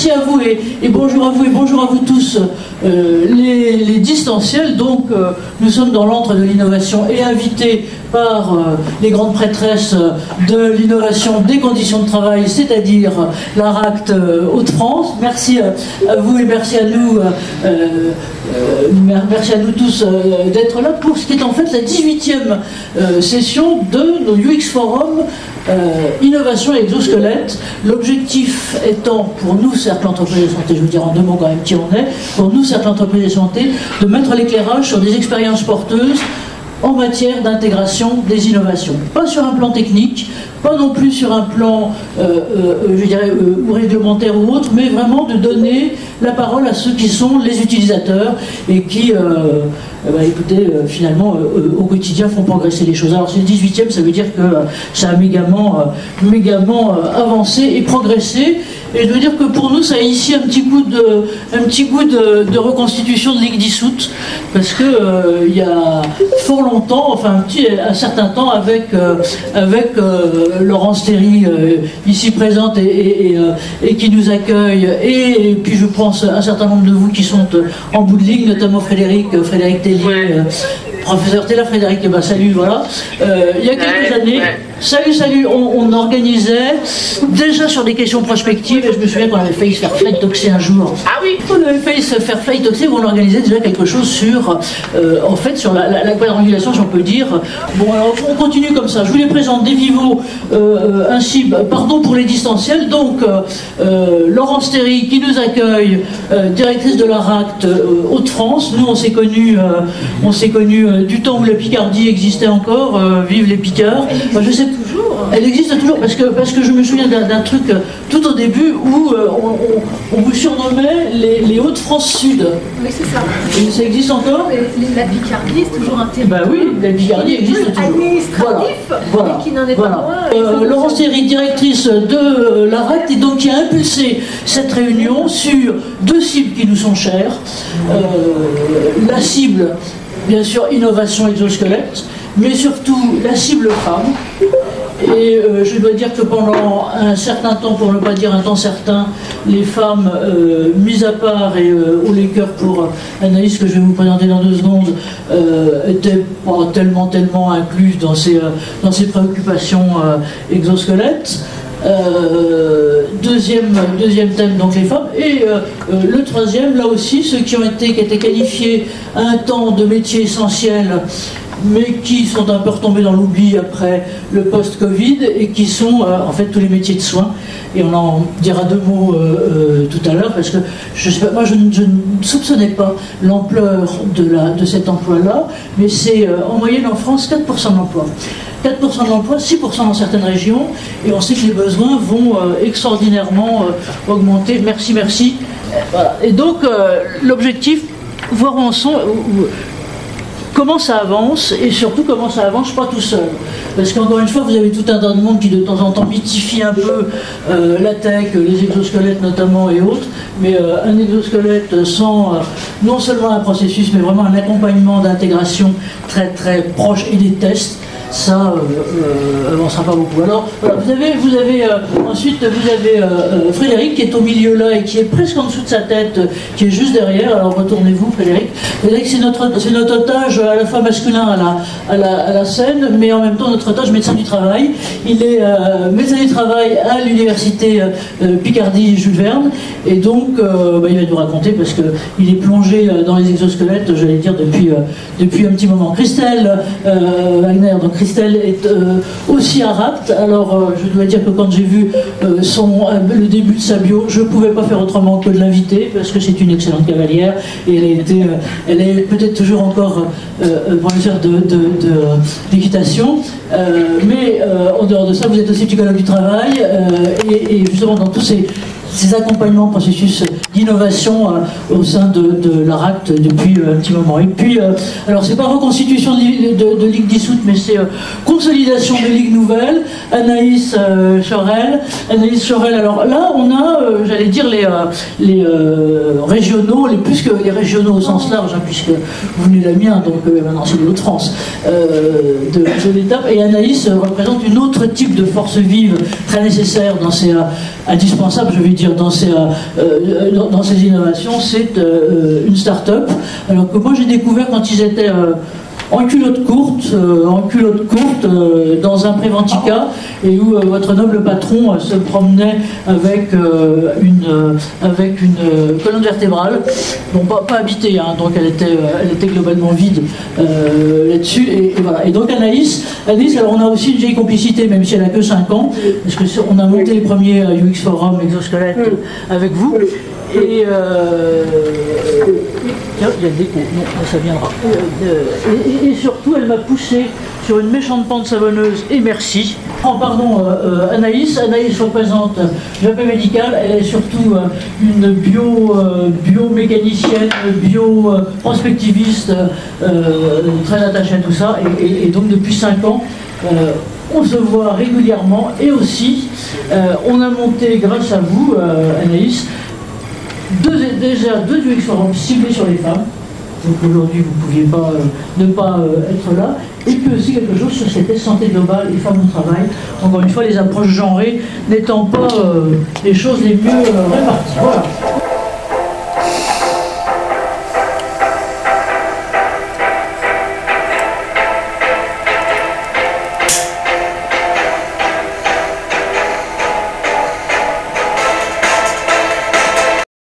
merci à vous et bonjour à vous et bonjour à vous tous les distanciels. Donc nous sommes dans l'antre de l'innovation et invités par les grandes prêtresses de l'innovation des conditions de travail, c'est-à-dire la RACT Hauts-de-France. Merci à vous et merci à nous tous d'être là pour ce qui est en fait la 18e session de nos UX Forum Innovation et Exosquelette. L'objectif étant pour nous, Cercle Entreprises et Santé, je vous dire en deux mots quand même qui on est, pour nous, Cercle Entreprises et Santé, de mettre l'éclairage sur des expériences porteuses en matière d'intégration des innovations. Pas sur un plan technique, pas non plus sur un plan, je dirais, ou réglementaire ou autre, mais vraiment de donner la parole à ceux qui sont les utilisateurs et qui, écoutez, finalement, au quotidien font progresser les choses. Alors c'est le 18e, ça veut dire que ça a mégamment avancé et progressé. Et je veux dire que pour nous, ça a initié un petit goût de reconstitution de Ligue dissoute, parce que il y a fort longtemps, enfin un certain temps, avec Laurence Théry, ici présente et qui nous accueille, et puis je pense un certain nombre de vous qui sont en bout de ligne, notamment Frédéric Tellier, professeur Taylor Frédéric, salut, voilà. Il y a quelques années, salut, on organisait déjà sur des questions prospectives, et je me souviens qu'on avait failli se faire flight-toxer un jour. Ah oui, on avait failli se faire flight-toxer, où on organisait déjà quelque chose sur, en fait, sur la quadrangulation, si on peut dire. Bon, alors on continue comme ça. Je vous les présente des vivos, ainsi, pardon pour les distanciels. Donc, Laurence Théry qui nous accueille, directrice de la RACT Hauts-de-France. Nous, on s'est connus du temps où la Picardie existait encore, vive les Picards. Je sais toujours. Elle existe toujours parce que je me souviens d'un truc tout au début où on vous surnommait les Hauts-de-France Sud. Oui, c'est ça. Et ça existe encore? La Picardie, c'est toujours un terme. Ben oui, la Picardie existe toujours. Administratif, voilà. Mais qui n'en est pas moins. Laurence Théry, directrice de la RACT, et donc qui a impulsé cette réunion sur deux cibles qui nous sont chères. La cible, bien sûr, innovation exosquelette, mais surtout la cible femme. Et je dois dire que pendant un certain temps, pour ne pas dire un temps certain, les femmes, mises à part et au les cœurs pour Anaïs, que je vais vous présenter dans 2 secondes, étaient pas tellement incluses dans ces préoccupations exosquelettes. Deuxième thème, donc les femmes, et le troisième, là aussi, ceux qui étaient qualifiés à un temps de métiers essentiels, mais qui sont un peu retombés dans l'oubli après le post-Covid, et qui sont en fait tous les métiers de soins. Et on en dira 2 mots tout à l'heure, parce que moi je ne soupçonnais pas l'ampleur de cet emploi-là, mais c'est en moyenne en France 4% d'emploi. 4% de l'emploi, 6% dans certaines régions, et on sait que les besoins vont extraordinairement augmenter. Merci. Voilà. Et donc l'objectif, voir ensemble comment ça avance, et surtout comment ça avance pas tout seul. Parce qu'encore une fois, vous avez tout un tas de monde qui de temps en temps mythifie un peu la tech, les exosquelettes notamment et autres, mais un exosquelette sans non seulement un processus, mais vraiment un accompagnement d'intégration très proche et des tests, ça avancera pas beaucoup. Alors voilà, ensuite vous avez Frédéric qui est au milieu là et qui est presque en dessous de sa tête, qui est juste derrière. Alors retournez-vous, Frédéric. Frédéric, c'est notre otage à la fois masculin à la scène, mais en même temps notre otage médecin du travail. Il est médecin du travail à l'université Picardie Jules Verne, et donc il va nous raconter, parce qu'il est plongé dans les exosquelettes, j'allais dire depuis un petit moment. Christelle Wagner, donc Christelle est aussi à RACT. Alors je dois dire que quand j'ai vu le début de sa bio, je ne pouvais pas faire autrement que de l'inviter, parce que c'est une excellente cavalière, et elle est peut-être toujours encore professeure d'équitation, mais en dehors de ça, vous êtes aussi psychologue du travail, et justement dans tous ces accompagnements, processus d'innovation au sein de la RACT depuis un petit moment. Et puis, alors c'est pas reconstitution de Ligue dissoute, mais c'est consolidation de Ligue nouvelle. Anaïs Chorel, alors là on a, j'allais dire, les régionaux, plus que les régionaux au sens large, hein, puisque vous venez de la mienne, donc maintenant c'est de l'Hauts-de-France, de l'étape, et Anaïs représente une autre type de force vive très nécessaire dans ces indispensables, je vais dire, dire, dans ces innovations, c'est une start-up. Alors que moi j'ai découvert quand ils étaient en culotte courte, dans un Préventica, et où votre noble patron se promenait avec une colonne vertébrale, bon, pas habitée, hein, donc elle était globalement vide là-dessus, et voilà. Et donc Anaïs, alors on a aussi une vieille complicité, même si elle a que 5 ans, parce que on a monté les premiers UX Forum exosquelette avec vous. Et tiens, il y a le déco, non, ça viendra. Et surtout, elle m'a poussé sur une méchante pente savonneuse, et merci. Oh, pardon, Anaïs représente JP Médical, elle est surtout une biomécanicienne, bioprospectiviste, très attachée à tout ça, et donc depuis 5 ans, on se voit régulièrement, et aussi, on a monté, grâce à vous, Anaïs, déjà deux UX Forums ciblés sur les femmes, donc aujourd'hui vous ne pouviez pas ne pas être là, et puis aussi quelque chose sur cette santé globale et femmes au travail, encore une fois les approches genrées n'étant pas les choses les mieux réparties. Voilà.